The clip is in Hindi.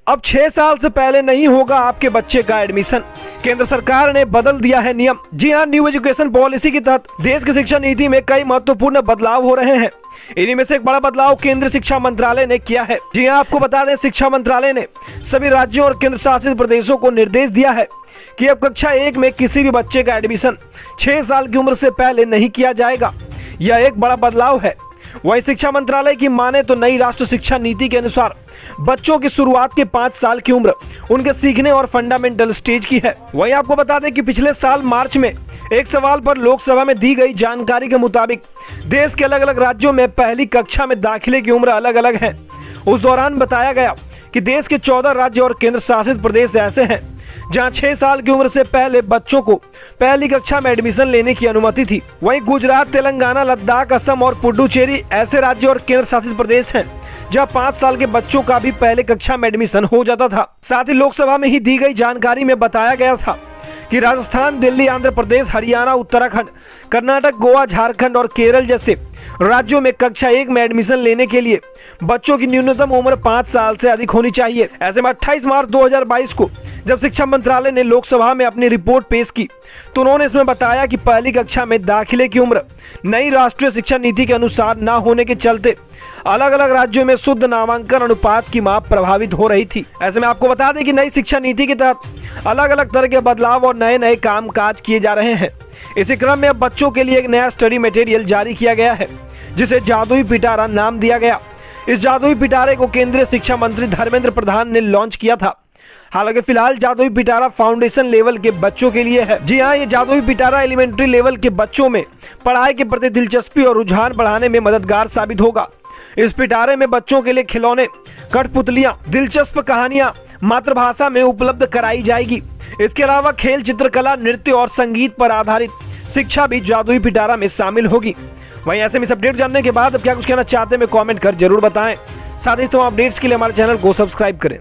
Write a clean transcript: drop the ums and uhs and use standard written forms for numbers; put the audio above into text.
अब 6 साल से पहले नहीं होगा आपके बच्चे का एडमिशन। केंद्र सरकार ने बदल दिया है नियम। जी हां, न्यू एजुकेशन पॉलिसी के तहत देश की शिक्षा नीति में कई महत्वपूर्ण बदलाव हो रहे हैं। इन्हीं में से एक बड़ा बदलाव केंद्रीय शिक्षा मंत्रालय ने किया है। जी हां, आपको बता दें, शिक्षा मंत्रालय ने सभी राज्यों और केंद्र शासित प्रदेशों को निर्देश दिया है कि अब कक्षा 1 में किसी भी बच्चे का एडमिशन 6 साल की उम्र से पहले नहीं किया जाएगा। यह एक बड़ा बदलाव है। वहीं शिक्षा मंत्रालय की माने तो नई राष्ट्रीय शिक्षा नीति के अनुसार बच्चों की शुरुआत के 5 साल की उम्र उनके सीखने और फंडामेंटल स्टेज की है। वहीं आपको बता दें कि पिछले साल मार्च में एक सवाल पर लोकसभा में दी गई जानकारी के मुताबिक देश के अलग अलग राज्यों में पहली कक्षा में दाखिले की उम्र अलग अलग है। उस दौरान बताया गया कि देश के 14 राज्य और केंद्र शासित प्रदेश ऐसे हैं जहां 6 साल की उम्र से पहले बच्चों को पहली कक्षा में एडमिशन लेने की अनुमति थी। वहीं गुजरात, तेलंगाना, लद्दाख, असम और पुडुचेरी ऐसे राज्य और केंद्र शासित प्रदेश हैं जहां 5 साल के बच्चों का भी पहले कक्षा में एडमिशन हो जाता था। साथ ही लोकसभा में ही दी गई जानकारी में बताया गया था कि राजस्थान, दिल्ली, आंध्र प्रदेश, हरियाणा, उत्तराखंड, कर्नाटक, गोवा, झारखंड और केरल जैसे राज्यों में कक्षा 1 में एडमिशन लेने के लिए बच्चों की न्यूनतम उम्र 5 साल से अधिक होनी चाहिए। ऐसे में 28 मार्च 2022 को जब शिक्षा मंत्रालय ने लोकसभा में अपनी रिपोर्ट पेश की तो उन्होंने इसमें बताया कि पहली कक्षा में दाखिले की उम्र नई राष्ट्रीय शिक्षा नीति के अनुसार न होने के चलते अलग अलग राज्यों में शुद्ध नामांकन अनुपात की माप प्रभावित हो रही थी। ऐसे में आपको बता दें कि नई शिक्षा नीति के तहत अलग अलग तरह के बदलाव और नए नए काम काज किए जा रहे हैं। इसी क्रम में अब बच्चों के लिए एक नया स्टडी मटेरियल जारी किया गया है जिसे जादुई पिटारा नाम दिया गया। इस जादुई पिटारे को केंद्रीय शिक्षा मंत्री धर्मेंद्र प्रधान ने लॉन्च किया था। हालांकि फिलहाल जादुई पिटारा फाउंडेशन लेवल के बच्चों के लिए है। जी हां, ये जादुई पिटारा एलिमेंट्री लेवल के बच्चों में पढ़ाई के प्रति दिलचस्पी और रुझान बढ़ाने में मददगार साबित होगा। इस पिटारे में बच्चों के लिए खिलौने, कठपुतलियां, दिलचस्प कहानियां मातृभाषा में उपलब्ध कराई जाएगी। इसके अलावा खेल, चित्रकला, नृत्य और संगीत पर आधारित शिक्षा भी जादुई पिटारा में शामिल होगी। वहीं ऐसे में अपडेट जानने के बाद अब क्या कुछ कहना चाहते हैं, कमेंट कर जरूर बताएं। साथ ही तो अपडेट्स के लिए हमारे चैनल को सब्सक्राइब करें।